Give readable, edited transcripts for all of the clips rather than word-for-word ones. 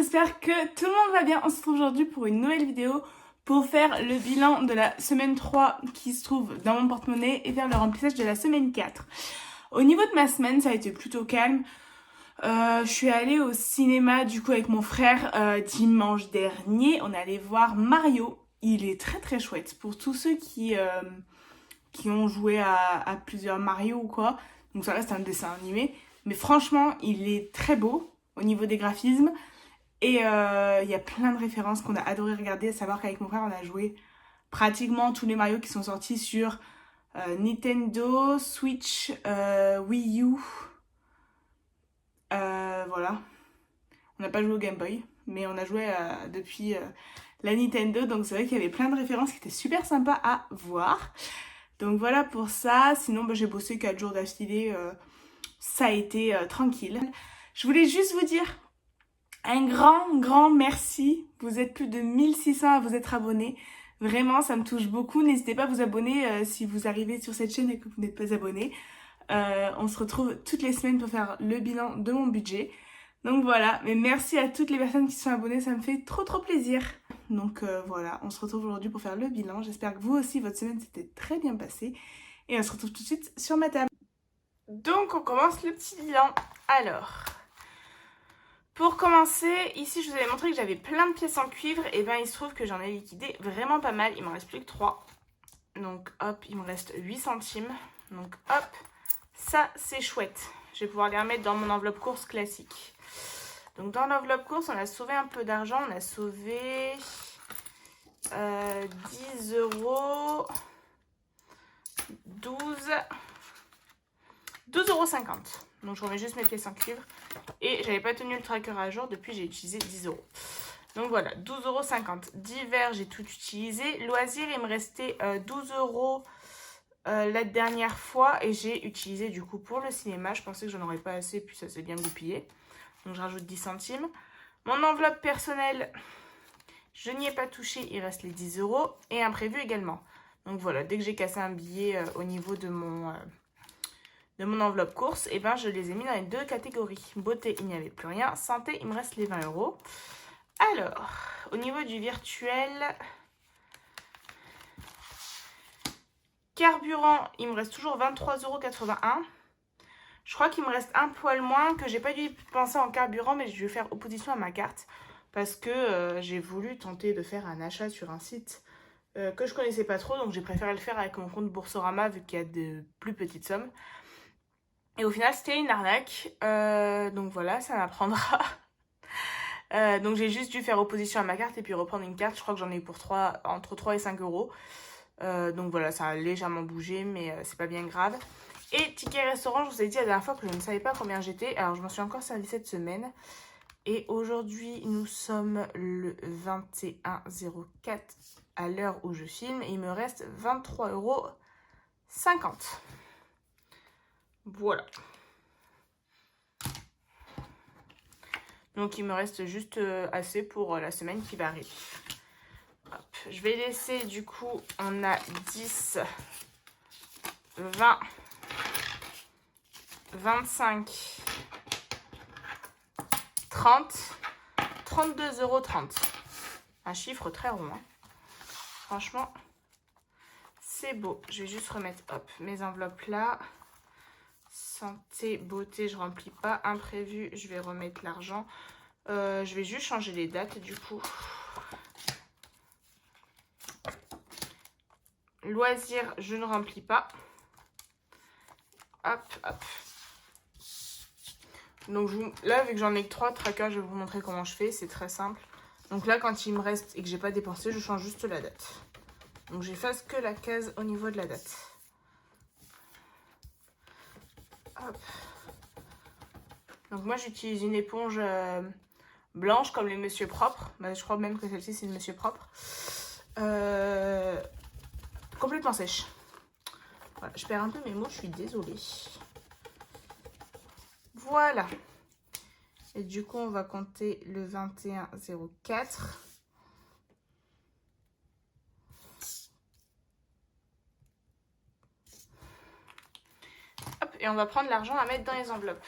j'espère que tout le monde va bien. On se retrouve aujourd'hui pour une nouvelle vidéo pour faire le bilan de la semaine 3 qui se trouve dans mon porte-monnaie et faire le remplissage de la semaine 4. Au niveau de ma semaine, ça a été plutôt calme. Je suis allée au cinéma du coup avec mon frère dimanche dernier. On est allé voir Mario. Il est très très chouette pour tous ceux qui ont joué à plusieurs Mario ou quoi. Donc ça reste un dessin animé. Mais franchement, il est très beau au niveau des graphismes. Et il y a plein de références qu'on a adoré regarder. À savoir qu'avec mon frère, on a joué pratiquement tous les Mario qui sont sortis sur Nintendo, Switch, Wii U. Voilà. On n'a pas joué au Game Boy, mais on a joué depuis la Nintendo. Donc c'est vrai qu'il y avait plein de références qui étaient super sympas à voir. Donc voilà pour ça. Sinon, j'ai bossé 4 jours d'affilée. Ça a été tranquille. Je voulais juste vous dire un grand merci. Vous êtes plus de 1600 à vous être abonnés. Vraiment, ça me touche beaucoup. N'hésitez pas à vous abonner si vous arrivez sur cette chaîne et que vous n'êtes pas abonné. On se retrouve toutes les semaines pour faire le bilan de mon budget. Donc voilà, mais merci à toutes les personnes qui sont abonnées, ça me fait trop plaisir. Donc voilà, on se retrouve aujourd'hui pour faire le bilan. J'espère que vous aussi, votre semaine s'était très bien passée. Et on se retrouve tout de suite sur ma table. Donc on commence le petit bilan. Alors, pour commencer, ici je vous avais montré que j'avais plein de pièces en cuivre. Et bien il se trouve que j'en ai liquidé vraiment pas mal. Il m'en reste plus que 3. Donc hop, il me reste 8 centimes. Donc hop, ça c'est chouette. Je vais pouvoir les remettre dans mon enveloppe course classique. Donc dans l'enveloppe course, on a sauvé un peu d'argent. On a sauvé 10 euros, 12,50 €. Donc je remets juste mes pièces en cuivre. Et j'avais pas tenu le tracker à jour. Depuis, j'ai utilisé 10 €. Donc voilà, 12,50 €. Divers, j'ai tout utilisé. Loisirs, il me restait 12 € la dernière fois. Et j'ai utilisé du coup pour le cinéma. Je pensais que j'en aurais pas assez, puis ça s'est bien goupillé. Donc je rajoute 10 centimes. Mon enveloppe personnelle, je n'y ai pas touché. Il reste les 10 €. Et imprévu également. Donc voilà, dès que j'ai cassé un billet au niveau de mon enveloppe course, et ben je les ai mis dans les deux catégories. Beauté, il n'y avait plus rien. Santé, il me reste les 20 €. Alors, au niveau du virtuel, carburant, il me reste toujours 23,81 €. Je crois qu'il me reste un poil moins, que j'ai pas dû penser en carburant, mais je vais faire opposition à ma carte. Parce que j'ai voulu tenter de faire un achat sur un site que je connaissais pas trop. Donc j'ai préféré le faire avec mon compte Boursorama, vu qu'il y a de plus petites sommes. Et au final, c'était une arnaque. Donc voilà, ça m'apprendra. Donc j'ai juste dû faire opposition à ma carte et puis reprendre une carte. Je crois que j'en ai eu pour entre 3 et 5 €. Donc voilà, ça a légèrement bougé, mais c'est pas bien grave. Et ticket restaurant, je vous ai dit la dernière fois que je ne savais pas combien j'étais. Alors je m'en suis encore servi cette semaine. Et aujourd'hui, nous sommes le 21/04 à l'heure où je filme. Et il me reste 23,50 €. Voilà. Donc il me reste juste assez pour la semaine qui va arriver. Hop. Je vais laisser du coup, on a 10, 20, 25, 30, 32,30 €. Un chiffre très rond. Hein. Franchement, c'est beau. Je vais juste remettre mes enveloppes là. Santé, beauté, je remplis pas. Imprévu, je vais remettre l'argent. Je vais juste changer les dates du coup. Loisirs, je ne remplis pas. Hop. Donc là, vu que j'en ai que 3 trackers, je vais vous montrer comment je fais. C'est très simple. Donc là, quand il me reste et que j'ai pas dépensé, je change juste la date. Donc j'efface que la case au niveau de la date. Hop. Donc moi, j'utilise une éponge blanche comme les Monsieur Propre. Je crois même que celle-ci, c'est une Monsieur Propre. Complètement sèche. Voilà, je perds un peu mes mots, je suis désolée. Voilà. Et du coup, on va compter le 21,04. Hop, et on va prendre l'argent à mettre dans les enveloppes.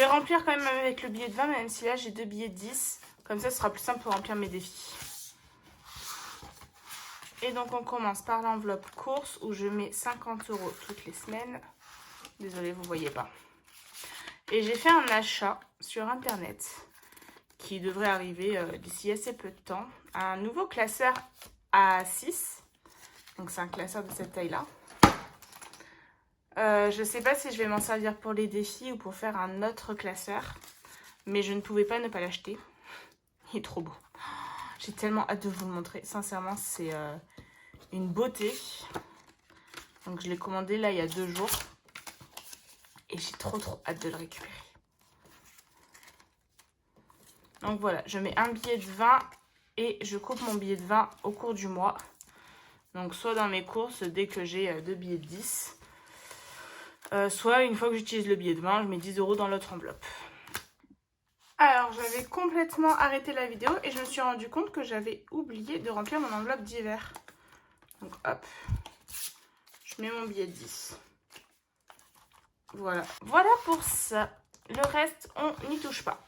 vais remplir quand même avec le billet de 20, même si là j'ai 2 billets de 10. Comme ça, ce sera plus simple pour remplir mes défis. Et donc, on commence par l'enveloppe course où je mets 50 € toutes les semaines. Désolée, vous ne voyez pas. Et j'ai fait un achat sur Internet qui devrait arriver d'ici assez peu de temps. Un nouveau classeur A6. Donc, c'est un classeur de cette taille-là. Je ne sais pas si je vais m'en servir pour les défis ou pour faire un autre classeur. Mais je ne pouvais pas ne pas l'acheter. Il est trop beau. J'ai tellement hâte de vous le montrer. Sincèrement, c'est une beauté. Donc, je l'ai commandé là il y a 2 jours. Et j'ai trop hâte de le récupérer. Donc voilà, je mets un billet de 20 et je coupe mon billet de 20 au cours du mois. Donc soit dans mes courses dès que j'ai 2 billets de 10. Soit une fois que j'utilise le billet de 20, je mets 10 € dans l'autre enveloppe. Alors, j'avais complètement arrêté la vidéo et je me suis rendu compte que j'avais oublié de remplir mon enveloppe d'hiver. Donc hop, je mets mon billet de 10. Voilà, voilà pour ça. Le reste, on n'y touche pas.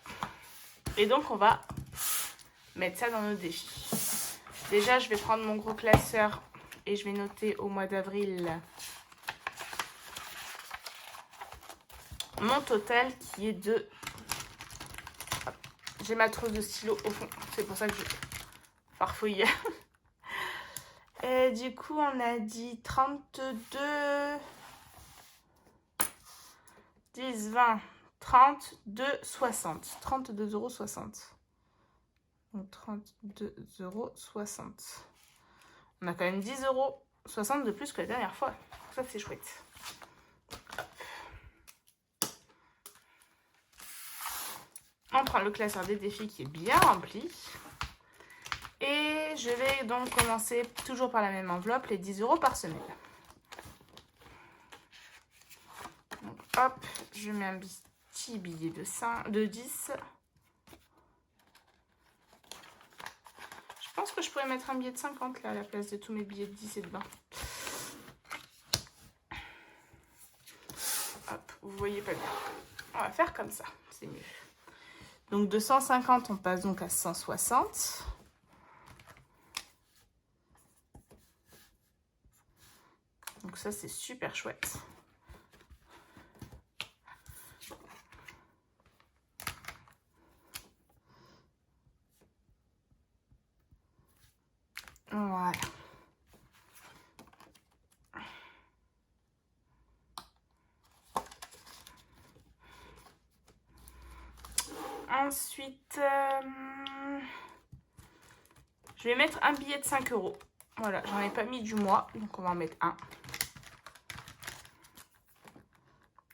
Et donc, on va mettre ça dans nos défis. Déjà, je vais prendre mon gros classeur et je vais noter au mois d'avril mon total qui est de... J'ai ma trousse de stylo au fond, c'est pour ça que je farfouille. Et du coup, on a dit 32, 10, 20, 32, 60. 32,60 €. Donc 32,60 €. On a quand même 10,60 € de plus que la dernière fois. Ça, c'est chouette. On prend le classeur des défis qui est bien rempli. Et je vais donc commencer toujours par la même enveloppe, les 10 € par semaine. Donc hop, je mets un petit billet de 10. Je pense que je pourrais mettre un billet de 50 là à la place de tous mes billets de 10 et de 20. Hop, vous voyez pas bien. On va faire comme ça, c'est mieux. Donc de 150, on passe donc à 160. Donc ça, c'est super chouette. Voilà. Ensuite, je vais mettre un billet de 5 €. Voilà, j'en ai pas mis du mois, donc on va en mettre un.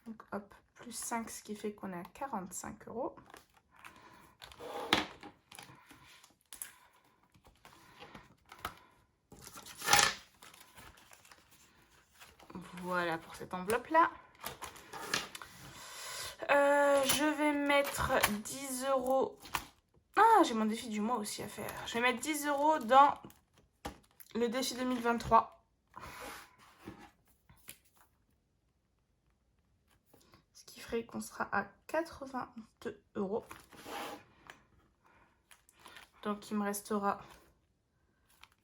Donc hop, plus 5, ce qui fait qu'on est à 45 €. Voilà pour cette enveloppe-là. Je vais mettre 10 €. Ah, j'ai mon défi du mois aussi à faire. Je vais mettre 10 € dans le défi 2023. Ce qui ferait qu'on sera à 82 €. Donc, il me restera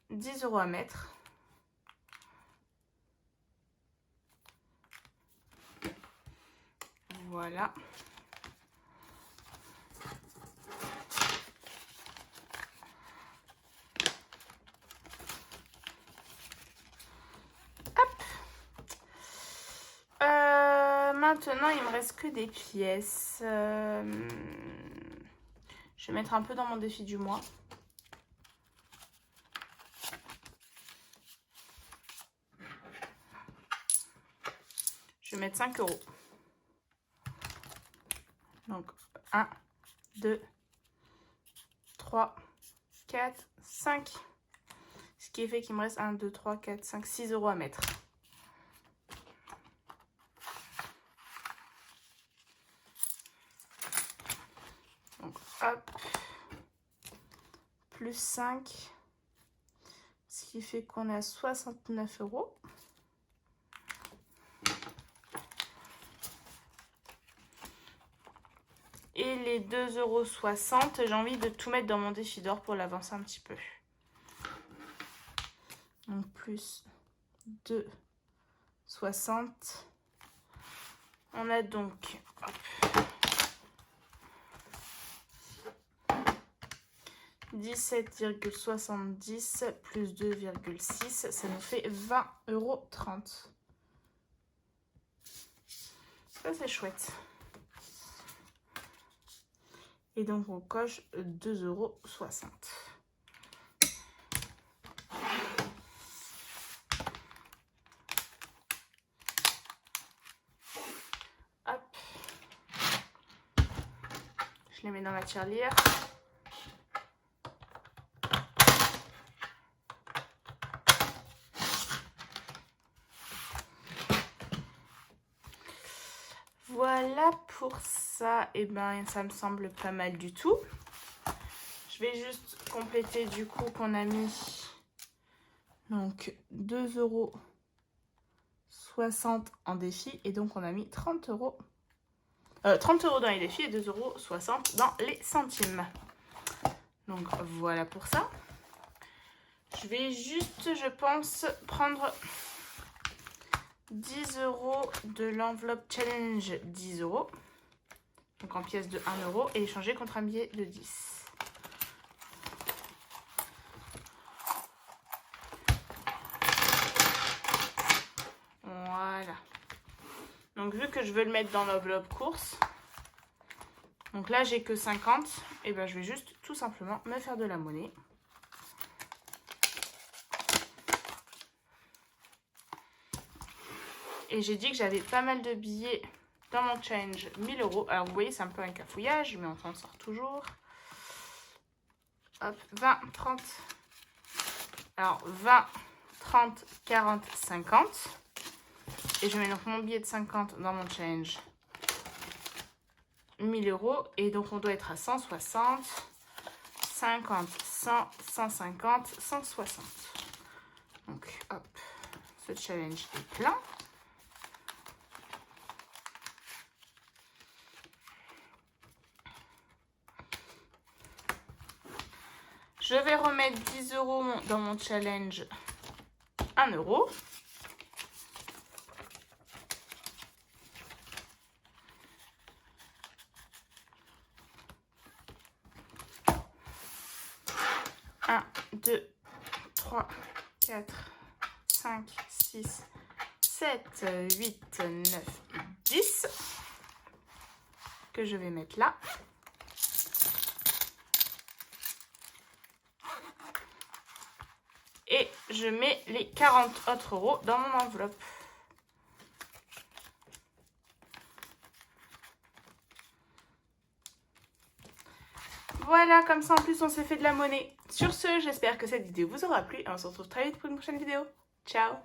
10 € à mettre. Voilà. Hop. Maintenant, il me reste que des pièces. Je vais mettre un peu dans mon défi du mois. Je vais mettre 5 €. Donc 1, 2, 3, 4, 5. Ce qui fait qu'il me reste 1, 2, 3, 4, 5, 6 € à mettre. Donc hop. Plus 5. Ce qui fait qu'on est à 69 €. Et les 2,60 €, j'ai envie de tout mettre dans mon défi d'or pour l'avancer un petit peu. Donc plus 2,60 €. On a donc 17,70 plus 2,6, ça nous fait 20,30 €. Ça, c'est chouette. Et donc, on coche 2,60 €. Hop. Je les mets dans la tirelire. Voilà pour ça, et ben ça me semble pas mal du tout. Je vais juste compléter du coup qu'on a mis donc 2,60 € en défi et donc on a mis 30 € dans les défis et 2,60 € dans les centimes. Donc voilà pour ça. Je vais juste, je pense, prendre 10 € de l'enveloppe challenge 10 €, donc en pièces de 1 € et échanger contre un billet de 10. Voilà. Donc vu que je veux le mettre dans l'enveloppe course, donc là j'ai que 50, et ben je vais juste tout simplement me faire de la monnaie. Et j'ai dit que j'avais pas mal de billets dans mon challenge 1000 €. Alors vous voyez, c'est un peu un cafouillage, mais on s'en sort toujours. Hop, 20, 30. Alors 20, 30, 40, 50. Et je mets donc mon billet de 50 dans mon challenge 1000 €. Et donc on doit être à 160, 50, 100, 150, 160. Donc hop, ce challenge est plein. Je vais remettre 10 € dans mon challenge 1 €. Un, 2, 3, 4, 5, 6, 7, 8, 9, 10 que je vais mettre là. Et je mets les 40 autres € dans mon enveloppe. Voilà, comme ça en plus on s'est fait de la monnaie. Sur ce, j'espère que cette vidéo vous aura plu et on se retrouve très vite pour une prochaine vidéo. Ciao!